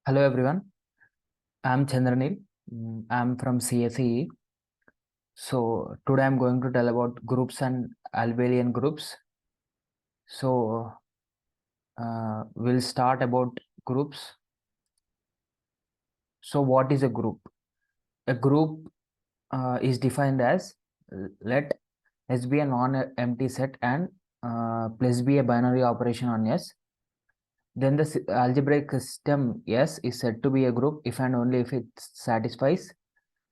Hello everyone, I'm Chandranil. I'm from CSE. So today I'm going to tell about groups and Abelian groups. So we'll start about groups. So what is a group? A group is defined as let S be a non-empty set and plus be a binary operation on S. Then the algebraic system S is said to be a group if and only if it satisfies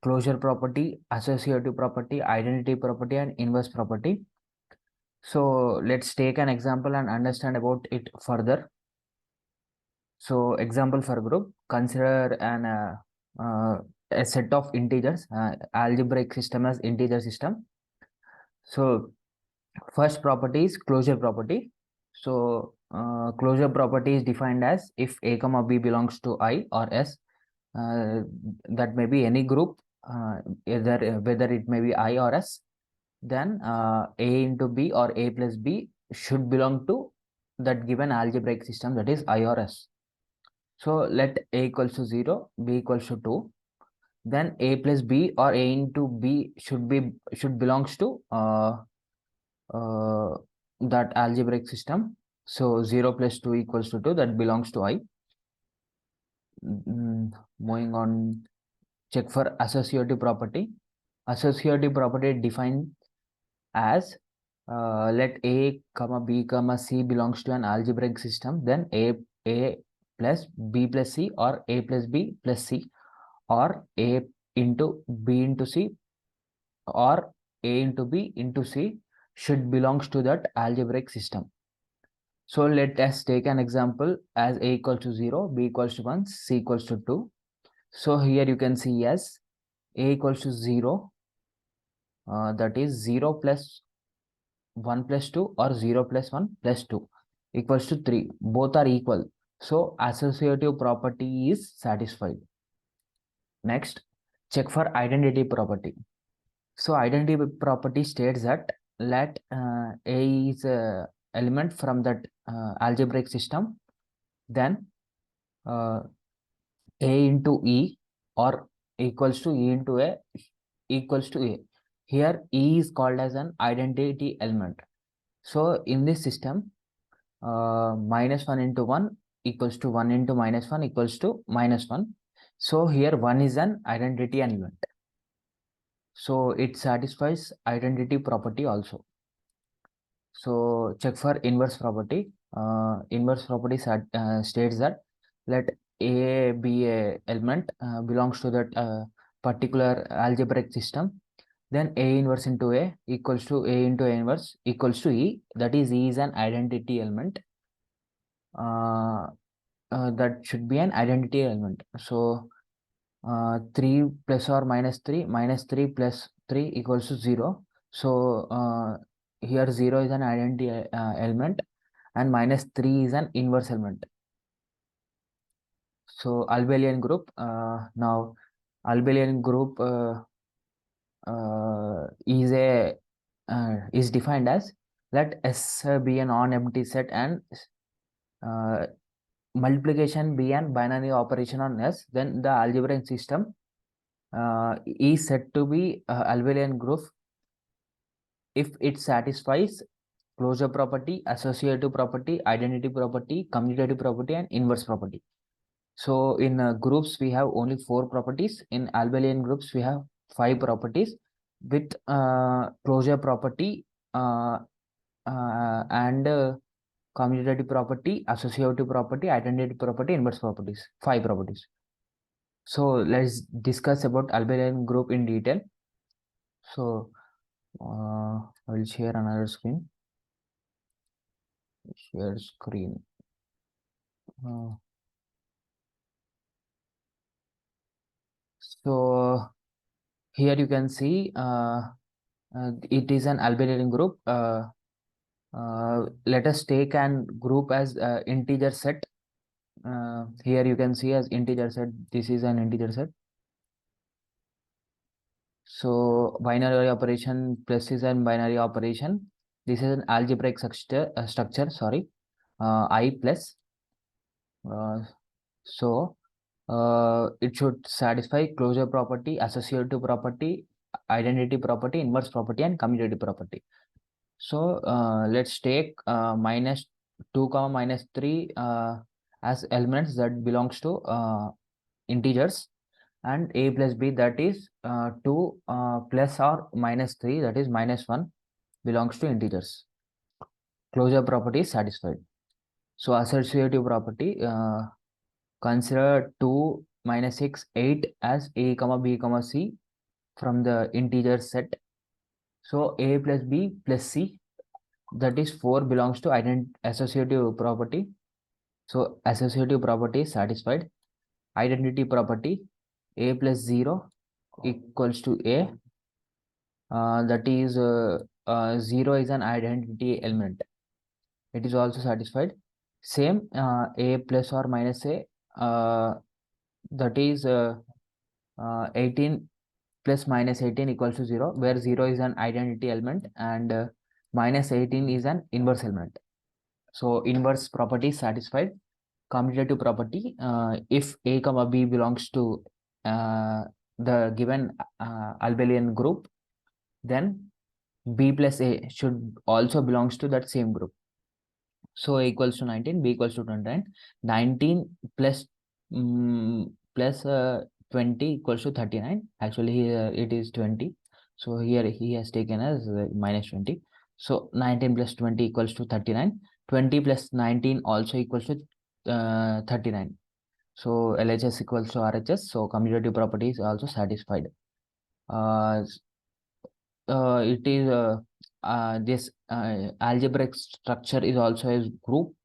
closure property, associative property, identity property, and inverse property. So let's take an example and understand about it further. So example for group, consider a set of integers, algebraic system as integer system. So first property is closure property. So closure property is defined as if a comma b belongs to I or S, that may be any group, either whether it may be I or S, then A into B or A plus B should belong to that given algebraic system, that is I or S. So let A equals to 0, B equals to 2, then A plus B or A into B should belongs to uh, that algebraic system. So 0 plus 2 equals to 2, that belongs to I. Moving on, check for associative property. Associative property defined as let A comma B comma C belongs to an algebraic system, then A plus B plus C or A plus B plus C or A into B into C or A into B into C should belongs to that algebraic system. So let us take an example as A equals to 0, B equals to 1, C equals to 2. So here you can see as A equals to 0, that is 0 plus 1 plus 2 or 0 plus 1 plus 2 equals to 3. Both are equal. So associative property is satisfied. Next, check for identity property. So identity property states that let A is a element from that algebraic system, then uh, A into E or equals to E into A equals to A. Here E is called as an identity element. So in this system, minus 1 into 1 equals to 1 into minus 1 equals to minus 1. So here 1 is an identity element. So it satisfies identity property also. So check for inverse property. Inverse property states that let A be a element belongs to that particular algebraic system. Then A inverse into A equals to A into A inverse equals to E. That is E is an identity element. That should be an identity element. So 3 plus or minus 3 minus 3 plus 3 equals to 0. So here 0 is an identity element and minus 3 is an inverse element. So Abelian group, now Abelian group is defined as let S be a non-empty set and multiplication be an binary operation on S, then the algebraic system is said to be Abelian group if it satisfies closure property, associative property, identity property, commutative property, and inverse property. So in groups, we have only 4 properties. In Abelian groups, we have 5 properties with closure property and commutative property, associative property, identity property, inverse properties. 5 properties. So let's discuss about Abelian group in detail. So I will share another screen. Share screen. So here you can see it is an Abelian group. Let us take an group as integer set. Here you can see as integer set. This is an integer set. So binary operation plus is an binary operation. This is an algebraic structure. Sorry, I plus. So It should satisfy closure property, associative property, identity property, inverse property, and commutative property. So let's take minus 2 comma minus 3 as elements that belongs to integers, and a plus b, that is 2 plus or minus 3, that is minus 1, belongs to integers. Closure property is satisfied. So associative property, consider 2 minus 6 8 as a comma b comma c from the integer set. So a plus b plus c, that is 4, belongs to associative property. So associative property is satisfied. Identity property, a plus 0 equals to a, that is 0 is an identity element. It is also satisfied. Same, a plus or minus a, that is 18 plus minus 18 equals to 0, where 0 is an identity element and minus 18 is an inverse element. So inverse property is satisfied. Commutative property, if a comma b belongs to the given Abelian group, then b plus a should also belongs to that same group. So a equals to 19, b equals to 29. 19 plus plus 20 equals to 39. Actually here it is 20. So here he has taken as minus 20. So 19 plus 20 equals to 39. 20 plus 19 also equals to 39. So LHS equals to RHS. So commutative property is also satisfied. It is this algebraic structure is also a group.